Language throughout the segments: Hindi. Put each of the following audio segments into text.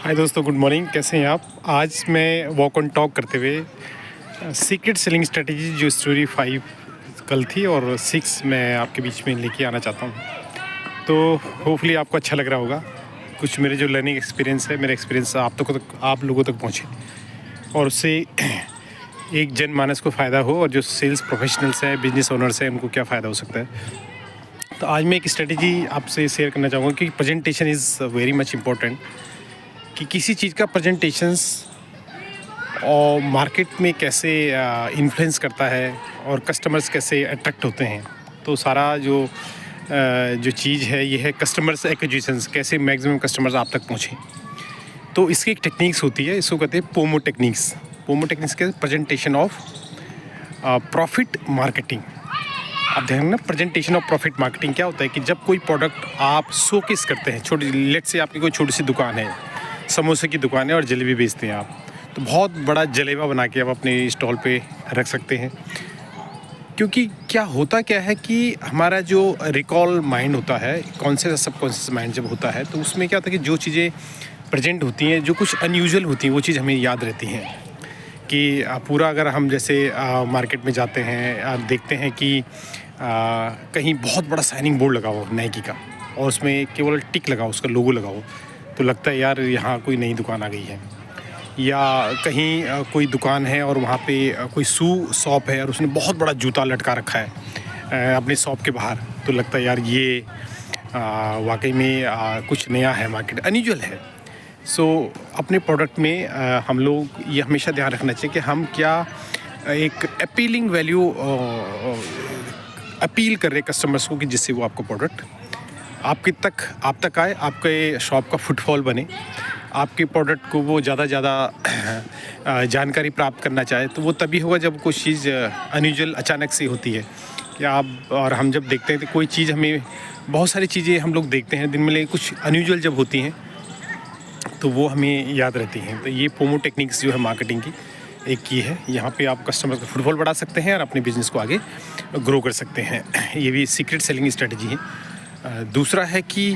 हाय दोस्तों, गुड मॉर्निंग। कैसे हैं आप? आज मैं वॉक ऑन टॉक करते हुए सीक्रेट सेलिंग स्ट्रेटजी जो स्टोरी 5 कल थी और 6 मैं आपके बीच में लेके आना चाहता हूँ। तो होपफुली आपको अच्छा लग रहा होगा। कुछ मेरे जो लर्निंग एक्सपीरियंस है, मेरा एक्सपीरियंस आप लोगों तक पहुँचे और उससे एक जनमानस को फ़ायदा हो, और जो सेल्स प्रोफेशनल्स हैं, बिजनेस ओनर्स हैं, उनको क्या फ़ायदा हो सकता है। तो आज मैं एक स्ट्रेटजी आपसे शेयर करना चाहूँगा कि presentation is very much important. कि किसी चीज़ का प्रेजेंटेशंस और मार्केट में कैसे इन्फ्लुएंस करता है और कस्टमर्स कैसे अट्रैक्ट होते हैं। तो सारा जो चीज़ है ये है कस्टमर्स एक्विजिशंस, कैसे मैक्सिमम कस्टमर्स आप तक पहुँचें। तो इसकी एक टेक्निक्स होती है, इसको कहते हैं पोमो टेक्निक्स। पोमो टेक्निक्स के प्रेजेंटेशन ऑफ प्रॉफिट मार्केटिंग। आप ध्यान रखना, प्रेजेंटेशन ऑफ प्रॉफिट मार्केटिंग क्या होता है कि जब कोई प्रोडक्ट आप शोकेस करते हैं, छोटी लेट से आपकी कोई छोटी सी दुकान है, समोसे की दुकान है और जलेबी बेचते हैं आप, तो बहुत बड़ा जलेबा बना के आप अपने स्टॉल पे रख सकते हैं। क्योंकि क्या है कि हमारा जो रिकॉल माइंड होता है, कॉन्शियस सबकॉन्शियस माइंड जब होता है, तो उसमें क्या होता है कि जो चीज़ें प्रेजेंट होती हैं, जो कुछ अनयूजुअल होती हैं, वो चीज़ हमें याद रहती हैं। कि पूरा अगर हम जैसे मार्केट में जाते हैं, आप देखते हैं कि कहीं बहुत बड़ा साइनिंग बोर्ड लगा हो नाइकी का, और उसमें केवल टिक लगा हो, उसका लोगो लगा हो, तो लगता है यार यहाँ कोई नई दुकान आ गई है। या कहीं कोई दुकान है और वहाँ पे कोई शॉप है और उसने बहुत बड़ा जूता लटका रखा है अपने शॉप के बाहर, तो लगता है यार ये वाकई में कुछ नया है, मार्केट अनयूजुअल है। सो अपने प्रोडक्ट में हम लोग ये हमेशा ध्यान रखना चाहिए कि हम क्या एक अपीलिंग वैल्यू अपील कर रहे कस्टमर्स को, कि जिससे वो आपको प्रोडक्ट आप तक आए, आपके शॉप का फुटफॉल बने, आपके प्रोडक्ट को वो ज़्यादा जानकारी प्राप्त करना चाहे। तो वो तभी होगा जब कोई चीज़ अनयूजुअल अचानक से होती है। कि आप और हम जब देखते हैं तो कोई चीज़, हमें बहुत सारी चीज़ें हम लोग देखते हैं दिन में, लेकिन कुछ अनयूजुअल जब होती हैं तो वो हमें याद रहती हैं। तो ये पोमो टेक्निक्स जो है मार्केटिंग की एक की है। यहाँ पे आप कस्टमर का फुटफॉल बढ़ा सकते हैं और अपने बिज़नेस को आगे ग्रो कर सकते हैं। ये भी सीक्रेट सेलिंग स्ट्रेटजी है। दूसरा है कि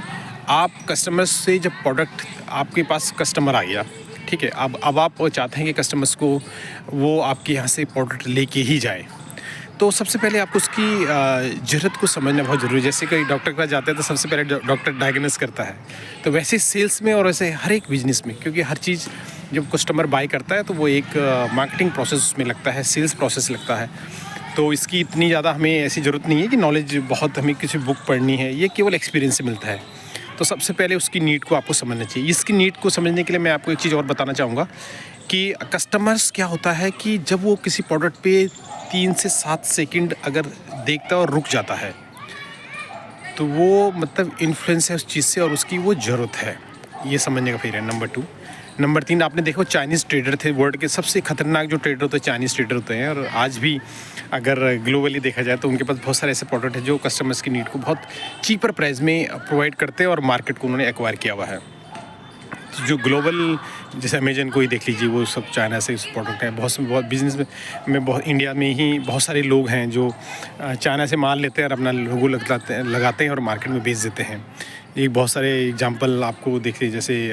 आप कस्टमर्स से जब प्रोडक्ट आपके पास कस्टमर आ गया, ठीक है, अब आप चाहते हैं कि कस्टमर्स को वो आपके यहाँ से प्रोडक्ट लेके ही जाए, तो सबसे पहले आपको उसकी ज़रूरत को समझना बहुत ज़रूरी है। जैसे कोई डॉक्टर के पास जाते हैं तो सबसे पहले डॉक्टर डायग्नोस करता है, तो वैसे सेल्स में और वैसे हर एक बिजनेस में, क्योंकि हर चीज़ जब कस्टमर बाय करता है तो वो एक मार्केटिंग प्रोसेस उसमें लगता है, सेल्स प्रोसेस लगता है। तो इसकी इतनी ज़्यादा हमें ऐसी ज़रूरत नहीं है कि नॉलेज बहुत हमें किसी बुक पढ़नी है, ये केवल एक्सपीरियंस से मिलता है। तो सबसे पहले उसकी नीड को आपको समझना चाहिए। इसकी नीड को समझने के लिए मैं आपको एक चीज़ और बताना चाहूँगा कि कस्टमर्स क्या होता है कि जब वो किसी प्रोडक्ट पे 3 से 7 सेकंड अगर देखता है और रुक जाता है, तो वो मतलब इन्फ्लुएंस है उस चीज़ से और उसकी वो ज़रूरत है, ये समझने का फिर है। नंबर 2, नंबर 3, आपने देखो चाइनीज़ ट्रेडर थे, वर्ल्ड के सबसे खतरनाक जो ट्रेडर होते हैं चाइनीज़ ट्रेडर होते हैं। और आज भी अगर ग्लोबली देखा जाए तो उनके पास बहुत सारे ऐसे प्रोडक्ट हैं जो कस्टमर्स की नीड को बहुत चीपर प्राइस में प्रोवाइड करते हैं और मार्केट को उन्होंने एक्वायर किया हुआ है। तो जो ग्लोबल, जैसे अमेजन को ही देख लीजिए, वो सब चाइना से उस प्रोडक्ट है। बहुत बिजनेस में बहुत इंडिया में ही बहुत सारे लोग हैं जो चाइना से माल लेते हैं और अपना लोगो लगाते हैं और मार्केट में बेच देते हैं। एक बहुत सारे एग्जांपल आपको देख लीजिए, जैसे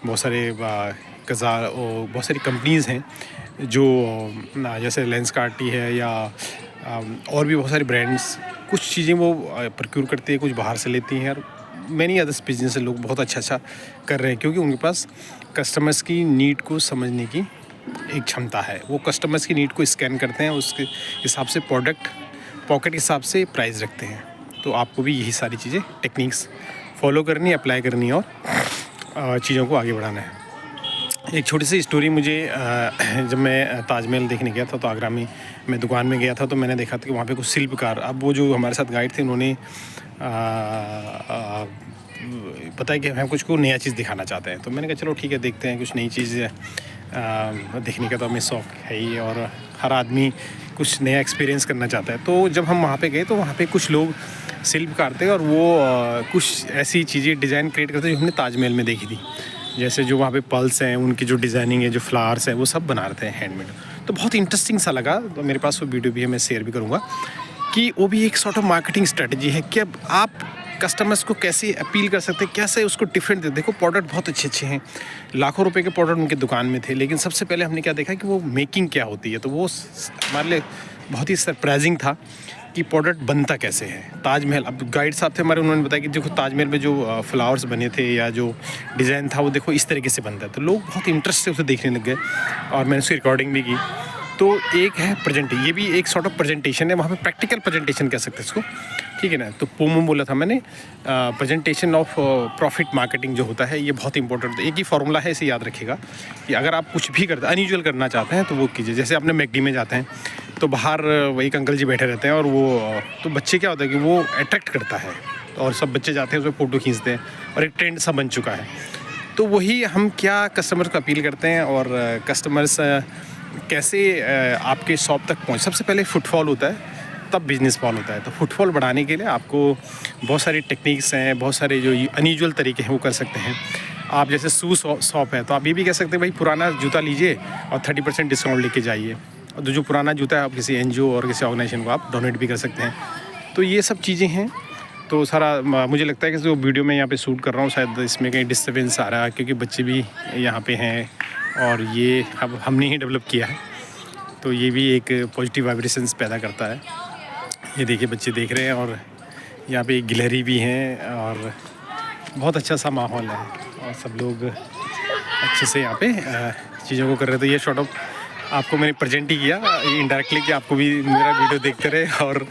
बहुत सारे बहुत सारी कंपनीज़ हैं जो जैसे लेंसकार्ट है या और भी बहुत सारे ब्रांड्स, कुछ चीज़ें वो प्रोक्योर करती है, कुछ बाहर से लेती हैं, और मैनी अदर्स बिजनेस लोग बहुत अच्छा कर रहे हैं, क्योंकि उनके पास कस्टमर्स की नीड को समझने की एक क्षमता है। वो कस्टमर्स की नीड को स्कैन करते हैं, उसके हिसाब से प्रोडक्ट पॉकेट के हिसाब से प्राइस रखते हैं। तो आपको भी यही सारी चीज़ें टेक्निक्स फॉलो करनी, अप्लाई करनी और चीज़ों को आगे बढ़ाना है। एक छोटी सी स्टोरी मुझे जब मैं ताजमहल देखने गया था, तो आगरा में मैं दुकान में गया था, तो मैंने देखा था कि वहाँ पे कुछ शिल्पकार, अब वो जो हमारे साथ गाइड थे, उन्होंने पता है कि हम कुछ को नया चीज़ दिखाना चाहते हैं। तो मैंने कहा चलो ठीक है, देखते हैं, कुछ नई चीज़ देखने का तो हमें शौक है ही, और हर आदमी कुछ नया एक्सपीरियंस करना चाहता है। तो जब हम वहाँ पे गए तो वहाँ पे कुछ लोग शिल्पकार थे और वो कुछ ऐसी चीज़ें डिज़ाइन क्रिएट करते जो हमने ताजमहल में देखी थी। जैसे जो वहाँ पे पल्स हैं, उनकी जो डिज़ाइनिंग है, जो फ्लावर्स हैं, वो सब बना रहे थे हैंडमेड। तो बहुत इंटरेस्टिंग सा लगा। तो मेरे पास वो वीडियो भी है, मैं शेयर भी करूँगा, कि वो भी एक सॉर्ट ऑफ मार्केटिंग स्ट्रेटजी है कि अब आप कस्टमर्स को कैसे अपील कर सकते हैं, कैसे उसको डिफरेंट दे। देखो प्रोडक्ट बहुत अच्छे अच्छे हैं, लाखों रुपए के प्रोडक्ट उनके दुकान में थे, लेकिन सबसे पहले हमने क्या देखा कि वो मेकिंग क्या होती है। तो वो हमारे लिए बहुत ही सरप्राइजिंग था कि प्रोडक्ट बनता कैसे है। ताजमहल, अब गाइड साहब थे हमारे, उन्होंने बताया कि देखो ताजमहल में जो फ्लावर्स बने थे या जो डिज़ाइन था वो देखो इस तरीके से बनता है। तो लोग बहुत इंटरेस्ट से उसे देखने लग गए और मैंने उसकी रिकॉर्डिंग भी की। तो एक है प्रेजेंटेशन, ये भी एक सॉर्ट ऑफ प्रेजेंटेशन है, वहाँ पे प्रैक्टिकल प्रेजेंटेशन कह सकते हैं इसको, ठीक है ना। तो पोमो बोला था मैंने, प्रेजेंटेशन ऑफ प्रॉफिट मार्केटिंग जो होता है ये बहुत इंपॉर्टेंट है। एक ही फार्मूला है, इसे याद रखिएगा कि अगर आप कुछ भी करते अनयूजुअल करना चाहते हैं तो वो कीजिए। जैसे आपने मैकडी में जाते हैं तो बाहर एक अंकल जी बैठे रहते हैं और वो तो बच्चे क्या होता है कि वो अट्रैक्ट करता है और सब बच्चे जाते हैं उसमें फ़ोटो खींचते हैं और एक ट्रेंड सा बन चुका है। तो वही हम क्या कस्टमर्स को अपील करते हैं और कस्टमर्स कैसे आपके शॉप तक पहुँच। सबसे पहले फुटफॉल होता है, तब बिजनेस फॉल होता है। तो फुटफॉल बढ़ाने के लिए आपको बहुत सारी टेक्निक्स हैं, बहुत सारे जो अनयूजुअल तरीके हैं वो कर सकते हैं। आप जैसे शूज़ शॉप है तो आप ये भी कह सकते हैं भाई पुराना जूता लीजिए और 30% डिस्काउंट लेके जाइए, और जो पुराना जूता है आप किसी एनजीओ और किसी ऑर्गेनाइजेशन को आप डोनेट भी कर सकते हैं। तो ये सब चीज़ें हैं। तो सारा मुझे लगता है कि जो वीडियो में यहाँ पे शूट कर रहा हूँ शायद इसमें कहीं डिस्टर्बेंस आ रहा है, क्योंकि बच्चे भी यहाँ पे हैं और ये अब हमने ही डेवलप किया है, तो ये भी एक पॉजिटिव वाइब्रेशंस पैदा करता है। ये देखिए बच्चे देख रहे हैं और यहाँ पे गिलहरी भी हैं और बहुत अच्छा सा माहौल है और सब लोग अच्छे से यहाँ पे चीज़ों को कर रहे थे। ये शॉर्ट ऑफ आपको मैंने प्रेजेंट ही किया इनडायरेक्टली कि आपको भी मेरा वीडियो देखते रहे और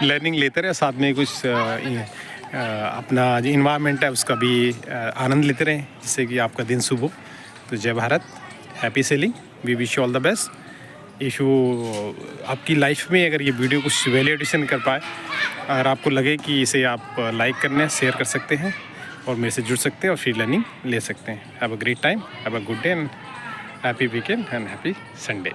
लर्निंग लेते रहे, साथ में कुछ अपना जो इन्वायरमेंट है उसका भी आनंद लेते रहें, जिससे कि आपका दिन शुभ हो। तो जय Bharat, happy selling, we wish you all the best. इशू आपकी लाइफ में अगर ये वीडियो कुछ वैल्यू एडिशन कर पाए, अगर आपको लगे कि इसे आप लाइक करने शेयर कर सकते हैं और मेरे से जुड़ सकते हैं और फ्री लर्निंग ले सकते हैं। Have a great time, have a good day and happy weekend and happy Sunday.